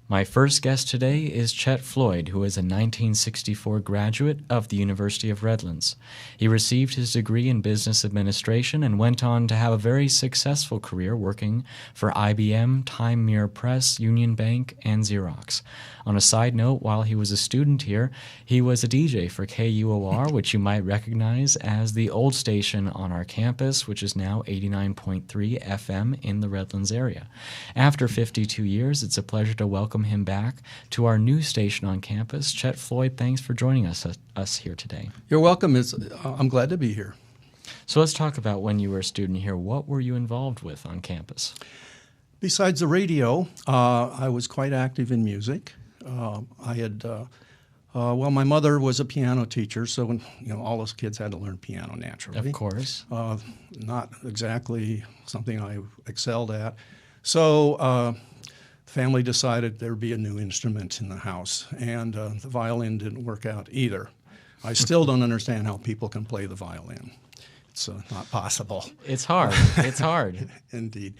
My first guest today is Chet Floyd, who is a 1964 graduate of the University of Redlands. He received his degree in business administration and went on to have a very successful career working for IBM, Time Mirror Press, Union Bank, and Xerox. On a side note, while he was a student here, he was a DJ for KUOR, which you might recognize as the old station on our campus, which is now 89.3 FM in the Redlands area. After 52 years, it's a pleasure to welcome him back to our new station on campus. Chet Floyd, thanks for joining us here today. You're welcome. I'm glad to be here. So let's talk about when you were a student here. What were you involved with on campus? Besides the radio, I was quite active in music. My mother was a piano teacher, so all those kids had to learn piano naturally. Of course. Not exactly something I excelled at. So family decided there'd be a new instrument in the house, and the violin didn't work out either. I still don't understand how people can play the violin. It's not possible. It's hard. It's hard. Indeed.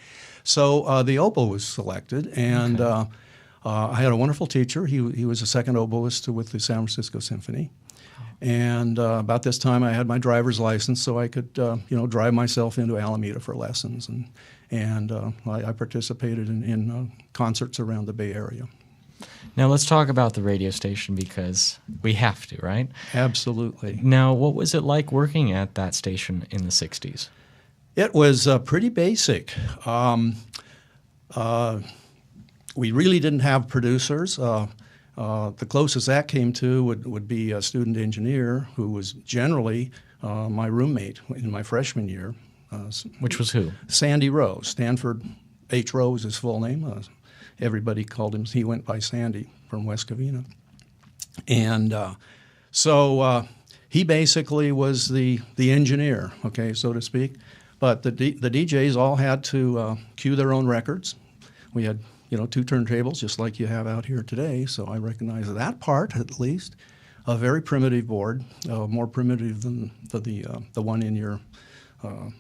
So the oboe was selected, and I had a wonderful teacher. He was a second oboist with the San Francisco Symphony. And about this time, I had my driver's license, so I could, drive myself into Alameda for lessons, and I participated in concerts around the Bay Area. Now let's talk about the radio station because we have to, right? Absolutely. Now, what was it like working at that station in the 60s? It was pretty basic. We really didn't have producers. The closest that came to would be a student engineer who was generally my roommate in my freshman year. Which was who? Sandy Rowe. Sanford H. Rowe was his full name. Everybody called him, he went by Sandy from West Covina. And so he basically was the engineer, okay, so to speak. But the DJs all had to cue their own records. We had two turntables, just like you have out here today, so I recognize that part, at least. A very primitive board, more primitive than the one in your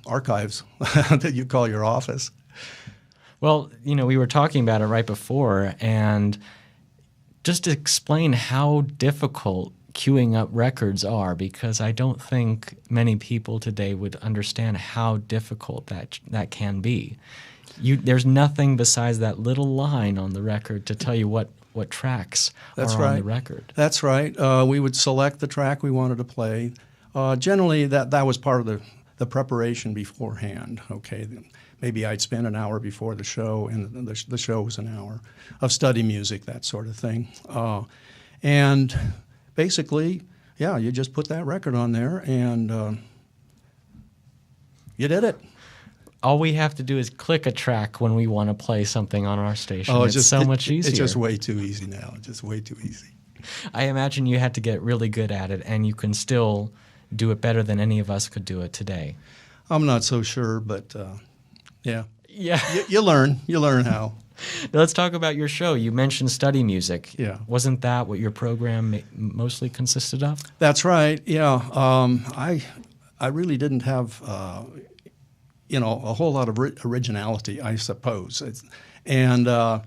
archives that you call your office. Well, we were talking about it right before, and just to explain how difficult queuing up records are, because I don't think many people today would understand how difficult that can be. There's nothing besides that little line on the record to tell you what tracks are on the record. That's right. We would select the track we wanted to play. Generally, that was part of the preparation beforehand. Okay, maybe I'd spend an hour before the show, and the show was an hour of study music, that sort of thing. And basically, you just put that record on there, and you did it. All we have to do is click a track when we want to play something on our station. Oh, it's so much easier. It's just way too easy now. Just way too easy. I imagine you had to get really good at it, and you can still do it better than any of us could do it today. I'm not so sure, but yeah. You learn how. Now let's talk about your show. You mentioned study music. Yeah. Wasn't that what your program mostly consisted of? That's right. Yeah. I really didn't have a whole lot of originality, I suppose. And I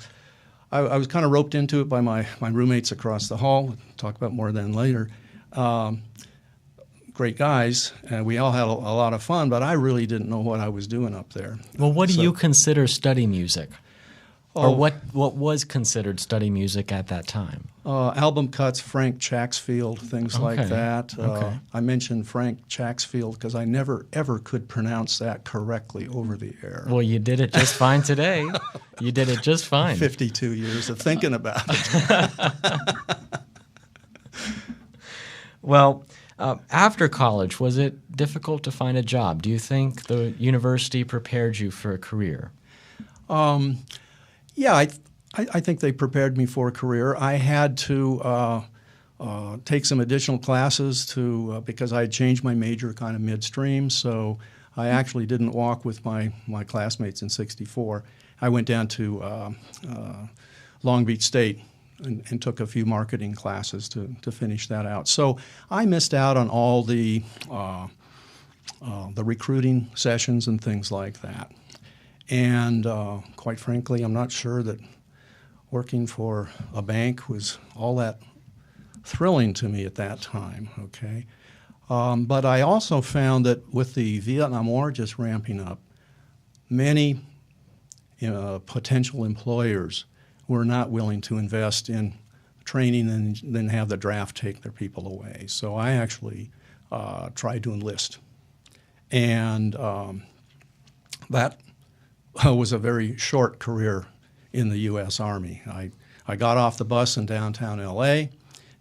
was kind of roped into it by my roommates across the hall. We'll talk about more than later. Great guys, and we all had a lot of fun, but I really didn't know what I was doing up there. Well, what do you consider study music? Or what was considered study music at that time? Album cuts, Frank Chaxfield, things like that. I mentioned Frank Chaxfield because I never, ever could pronounce that correctly over the air. Well, you did it just fine today. You did it just fine. 52 years of thinking about it. Well, after college, was it difficult to find a job? Do you think the university prepared you for a career? Yeah, I think they prepared me for a career. I had to take some additional classes because I had changed my major kind of midstream, so I actually didn't walk with my classmates in '64. I went down to Long Beach State and took a few marketing classes to finish that out. So I missed out on all the recruiting sessions and things like that. And quite frankly, I'm not sure that working for a bank was all that thrilling to me at that time, okay? But I also found that with the Vietnam War just ramping up, many potential employers were not willing to invest in training and then have the draft take their people away. So I actually tried to enlist. And that was a very short career in the U.S. Army. I got off the bus in downtown L.A.,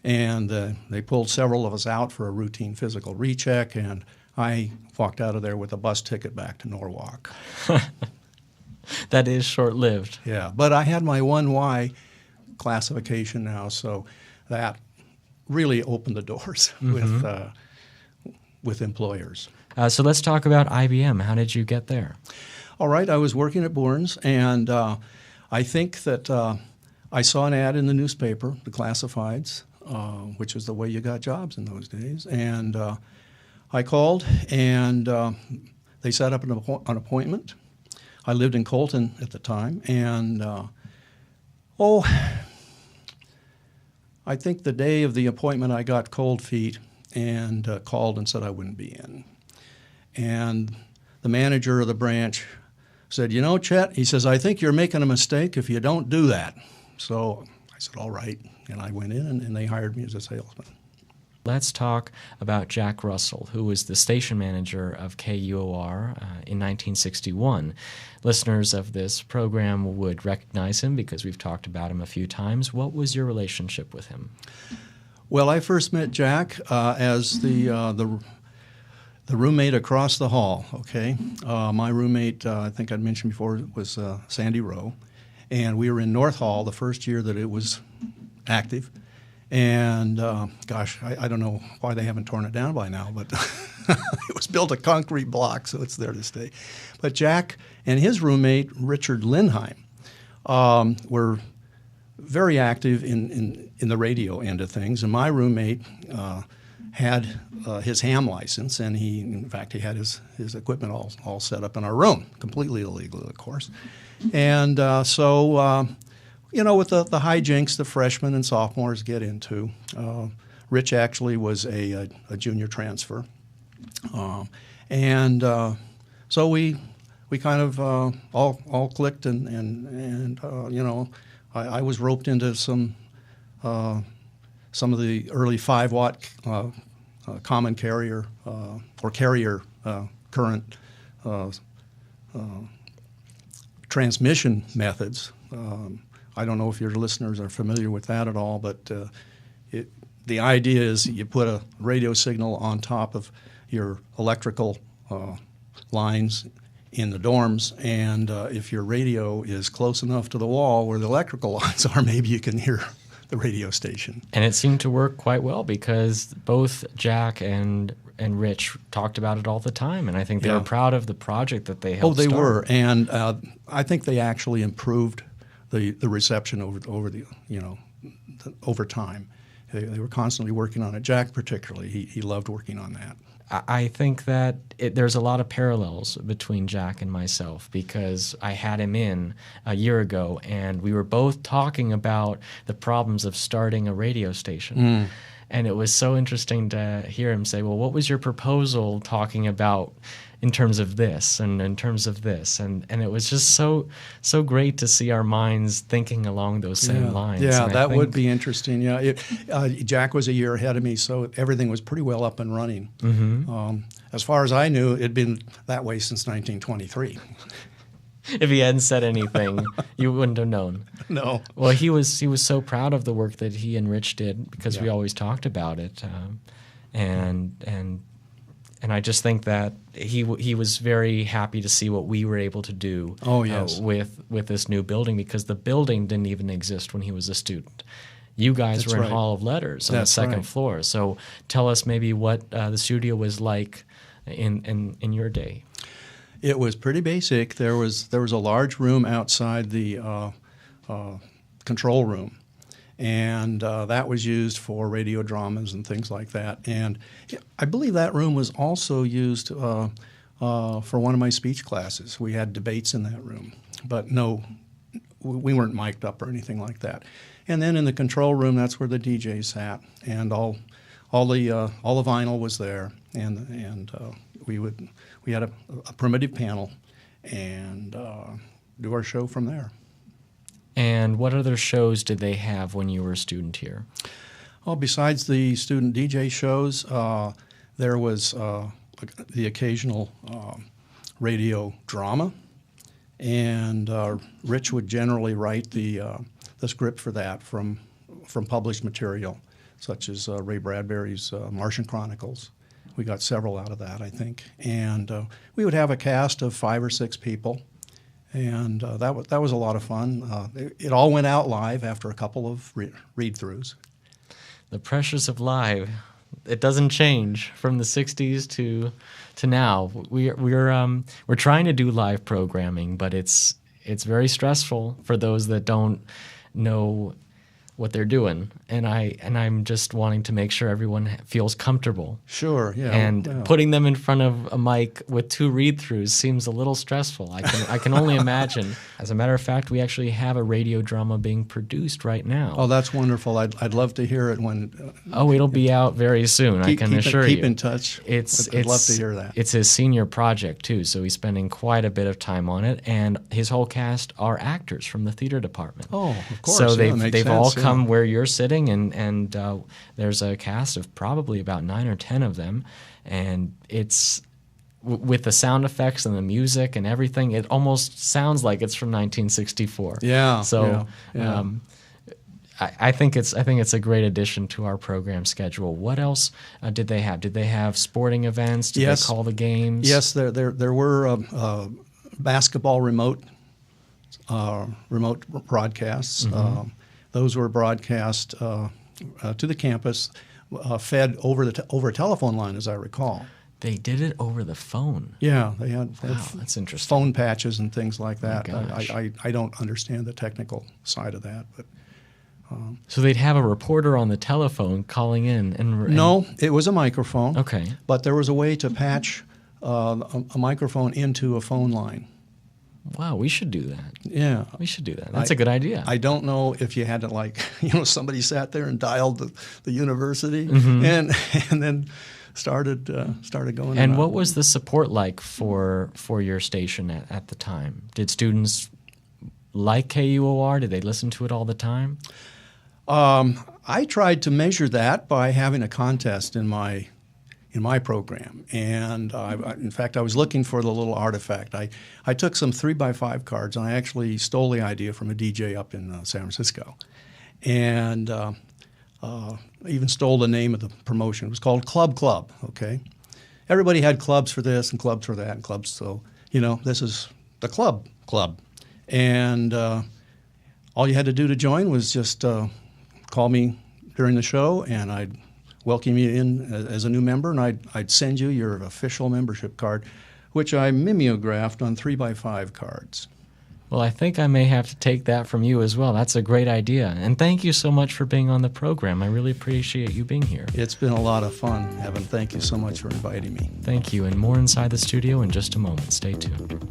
and they pulled several of us out for a routine physical recheck, and I walked out of there with a bus ticket back to Norwalk. That is short-lived. Yeah, but I had my 1Y classification now, so that really opened the doors with employers. So let's talk about IBM. How did you get there? All right, I was working at Bourne's, and I think that I saw an ad in the newspaper, the classifieds, which was the way you got jobs in those days. And I called, and they set up an appointment. I lived in Colton at the time, and I think the day of the appointment I got cold feet and called and said I wouldn't be in. And the manager of the branch said, "You know, Chet," he says, "I think you're making a mistake if you don't do that." So I said, "All right." And I went in, and they hired me as a salesman. Let's talk about Jack Russell, who was the station manager of KUOR in 1961. Listeners of this program would recognize him because we've talked about him a few times. What was your relationship with him? Well, I first met Jack as the roommate across the hall, okay? My roommate, I think I'd mentioned before, was Sandy Rowe. And we were in North Hall the first year that it was active. And, gosh, I don't know why they haven't torn it down by now, but it was built a concrete block, so it's there to stay. But Jack and his roommate, Richard Lindheim, were very active in the radio end of things. And my roommate had his ham license, and in fact, he had his equipment all set up in our room, completely illegal, of course. And so with the hijinks the freshmen and sophomores get into, Rich actually was a junior transfer. So we kind of all clicked, and I was roped into some of the early 5-watt common carrier or carrier current transmission methods. I don't know if your listeners are familiar with that at all, but the idea is you put a radio signal on top of your electrical lines in the dorms, and if your radio is close enough to the wall where the electrical lines are, maybe you can hear the radio station. And it seemed to work quite well because both Jack and Rich talked about it all the time, and I think they were proud of the project that they helped start. Were, and I think they actually improved the reception over time. They were constantly working on it. Jack particularly, he loved working on that. I think that there's a lot of parallels between Jack and myself because I had him in a year ago, and we were both talking about the problems of starting a radio station. And it was so interesting to hear him say, well, what was your proposal talking about in terms of this and in terms of this? And it was just so great to see our minds thinking along those same lines. Yeah, and that would be interesting. Yeah, Jack was a year ahead of me, so everything was pretty well up and running. As far as I knew, it'd been that way since 1923. If he hadn't said anything, you wouldn't have known. No. Well, he was so proud of the work that he and Rich did because we always talked about it, and I just think that he was very happy to see what we were able to do. With this new building, because the building didn't even exist when he was a student. You guys were in Hall of Letters on the second floor. So tell us maybe what the studio was like in your day. It was pretty basic. There was a large room outside the control room, and that was used for radio dramas and things like that. And I believe that room was also used for one of my speech classes. We had debates in that room, but no we weren't mic'd up or anything like that. And then in the control room, that's where the DJ sat, and all the vinyl was there, and we had a primitive panel, and do our show from there. And what other shows did they have when you were a student here? Well, besides the student DJ shows, there was the occasional radio drama, and Rich would generally write the script for that from published material, such as Ray Bradbury's Martian Chronicles. We got several out of that, I think. And we would have a cast of 5 or 6 people, and that was a lot of fun. It all went out live after a couple of read-throughs. The pressures of live. It doesn't change from the 60s to now. We're trying to do live programming, but it's very stressful for those that don't know what they're doing, and I'm just wanting to make sure everyone feels comfortable. Sure, yeah. And putting them in front of a mic with 2 read-throughs seems a little stressful. I can only imagine. As a matter of fact, we actually have a radio drama being produced right now. Oh, that's wonderful. I'd love to hear it when. It'll be out very soon. I can assure you. Keep in touch. I'd love to hear that. It's his senior project too, so he's spending quite a bit of time on it, and his whole cast are actors from the theater department. Oh, of course. So they've sense, all come where you're sitting, and there's a cast of probably about 9 or 10 of them, and it's with the sound effects and the music and everything, it almost sounds like it's from 1964. Yeah. So I think it's a great addition to our program schedule. What else did they have? Did they have sporting events? Did they call the games? Yes, there were basketball remote broadcasts. Mm-hmm. Those were broadcast to the campus, fed over a telephone line, as I recall. They did it over the phone. Yeah, they had that's interesting. Phone patches and things like that. Oh, I don't understand the technical side of that, but. So they'd have a reporter on the telephone calling in, and no, it was a microphone. Okay, but there was a way to patch a microphone into a phone line. Wow, we should do that. Yeah. We should do that. That's a good idea. I don't know if you had to, somebody sat there and dialed the university, mm-hmm. and then started going. And around. What was the support like for your station at the time? Did students like KUOR? Did they listen to it all the time? I tried to measure that by having a contest in my program, and in fact, I was looking for the little artifact. I took some 3x5 cards, and I actually stole the idea from a DJ up in San Francisco, and even stole the name of the promotion. It was called Club. Okay, everybody had clubs for this and clubs for that and clubs. So this is the club, and all you had to do to join was just call me during the show, and I'd welcome you in as a new member, and I'd send you your official membership card, which I mimeographed on 3x5 cards. Well, I think I may have to take that from you as well. That's a great idea. And thank you so much for being on the program. I really appreciate you being here. It's been a lot of fun, Evan. Thank you so much for inviting me. Thank you. And more inside the studio in just a moment. Stay tuned.